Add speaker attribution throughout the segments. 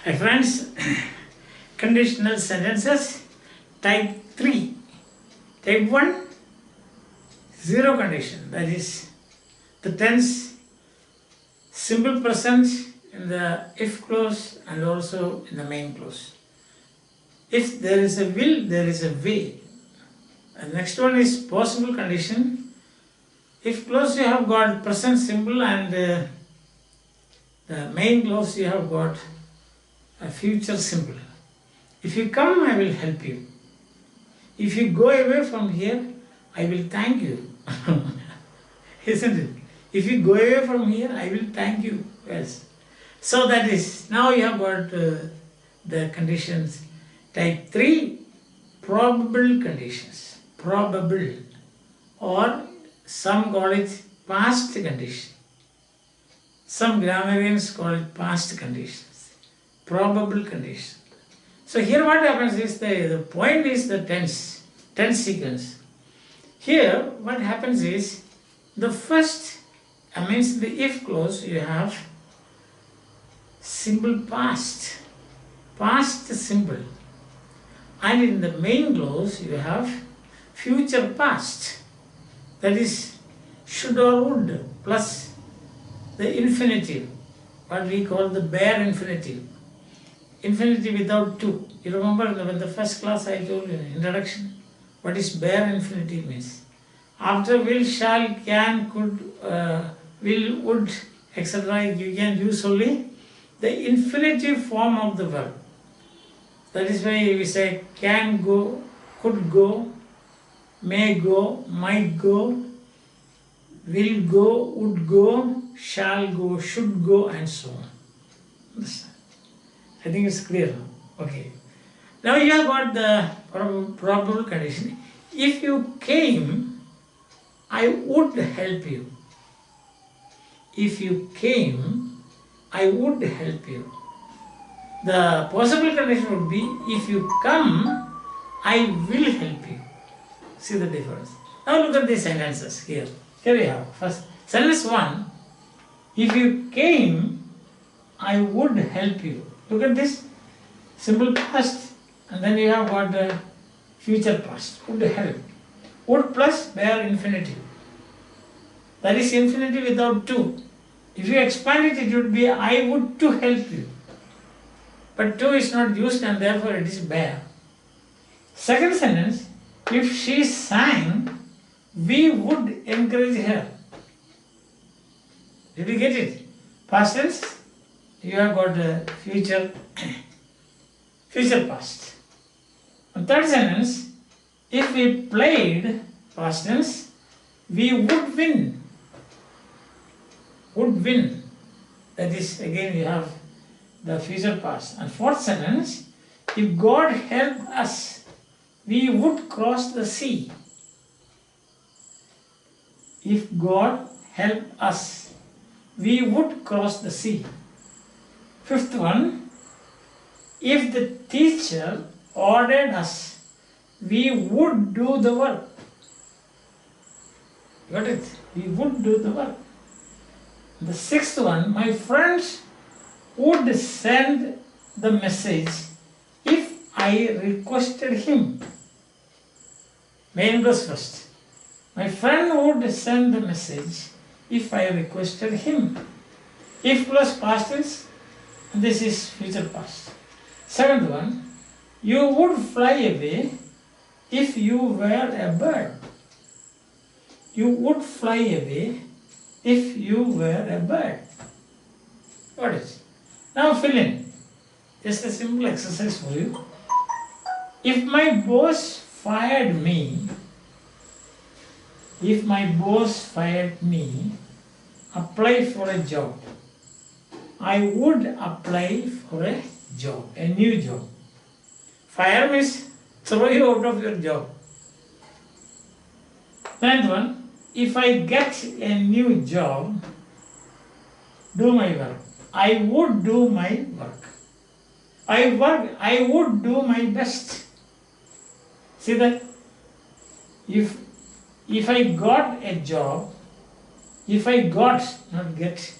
Speaker 1: Hi friends, conditional sentences type 3. Type 1, zero condition, that is the tense simple present in the if clause and also in the main clause. If there is a will, there is a way. And next one is possible condition. If clause you have got present simple and the main clause you have got a future simple. If you come, I will help you. If you go away from here, I will thank you. Isn't it? If you go away from here, I will thank you. Yes. So that is, now you have got the conditions. Type 3, probable conditions. Probable. Or some call it past condition. Some grammarians call it past conditions. Probable condition. So here what happens is the point is the tense sequence. Here what happens is the first means the if clause you have simple past simple, and in the main clause you have future past, that is should or would plus the infinitive, what we call the bare infinitive. Infinitive without to. You remember in the first class I told you in introduction what is bare infinitive means. After will, shall, can, could, will, would, etc. you can use only the infinitive form of the verb. That is why we say can go, could go, may go, might go, will go, would go, shall go, should go, and so on. Understand? I think it's clear now. Okay. Now you have got the probable condition. If you came, I would help you. If you came, I would help you. The possible condition would be if you come, I will help you. See the difference. Now look at these sentences here. Here we have first sentence 1. If you came, I would help you. Look at this, simple past, and then you have got the future past, would help. Would plus bare infinitive. That is infinitive without to. If you expand it, it would be I would to help you. But to is not used and therefore it is bare. Second sentence, if she sang, we would encourage her. Did you get it? Past tense, you have got the future past. And third sentence, if we played, past tense, we would win. Would win. That is, again you have the future past. And fourth sentence, if God helped us, we would cross the sea. If God helped us, we would cross the sea. Fifth one, if the teacher ordered us, we would do the work. Got it? We would do the work. The sixth one, my friends would send the message if I requested him. Main goes first. My friend would send the message if I requested him. If plus past tense, this is future past. Seventh one, you would fly away if you were a bird. You would fly away if you were a bird. Got it? Now fill in. Just a simple exercise for you. If my boss fired me, apply for a job. I would apply for a job, a new job. Fire means throw you out of your job. Ninth one, if I get a new job, do my work. I would do my work. I would do my best. See that? If I got a job, if I got, not get,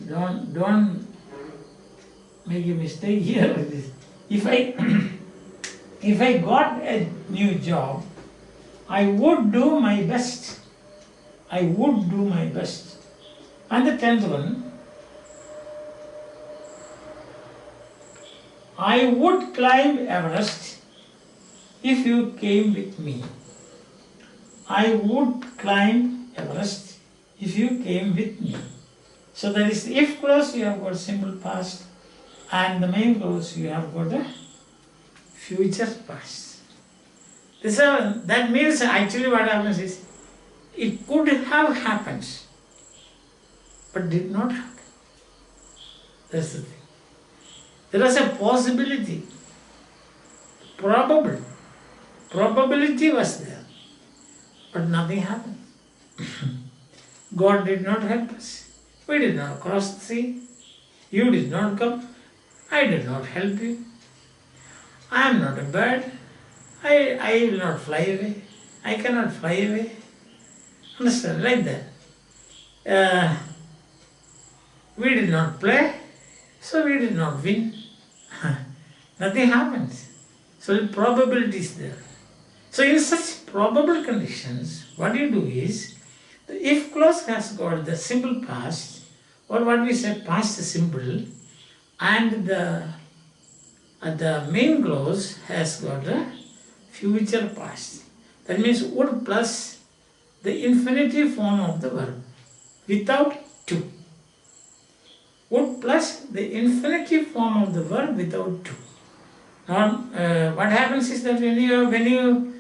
Speaker 1: don't make a mistake here with this. If I if I got a new job, I would do my best. I would do my best. And the 10th one, I would climb Everest if you came with me. I would climb Everest if you came with me. So that is the if clause, you have got simple past, and the main clause you have got a future past. That means actually what happens is, it could have happened, but did not happen. That's the thing. There was a possibility, probability was there, but nothing happened. God did not help us. We did not cross the sea. You did not come. I did not help you. I am not a bird. I will not fly away. I cannot fly away. Understand? Like that. We did not play, so we did not win. Nothing happens. So the probability is there. So in such probable conditions, what you do is, the if clause has got the simple past, or what we say past simple, and the main clause has got a future past. That means would plus the infinitive form of the verb without to. Would plus the infinitive form of the verb without to. Now, what happens is that when you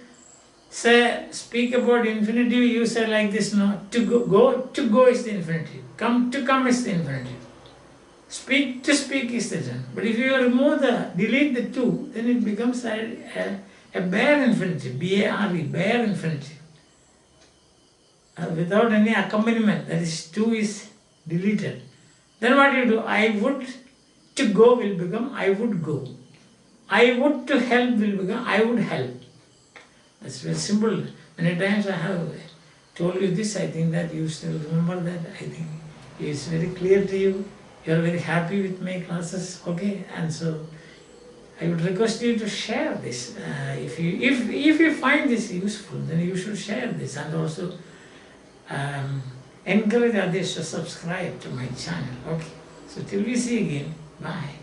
Speaker 1: speak about infinitive, you say like this: no, to go is the infinitive. To come is the infinitive. Speak, to speak is the term. But if you delete the to, then it becomes a bare infinitive, B-A-R-E, bare infinitive. Without any accompaniment, that is, to is deleted. Then what you do? I would to go will become I would go. I would to help will become I would help. That's very simple. Many times I have told you this. I think that you still remember that. I think it's very clear to you. You are very happy with my classes, okay? And so I would request you to share this. If you find this useful, then you should share this, and also encourage others to subscribe to my channel. Okay. So till we see again. Bye.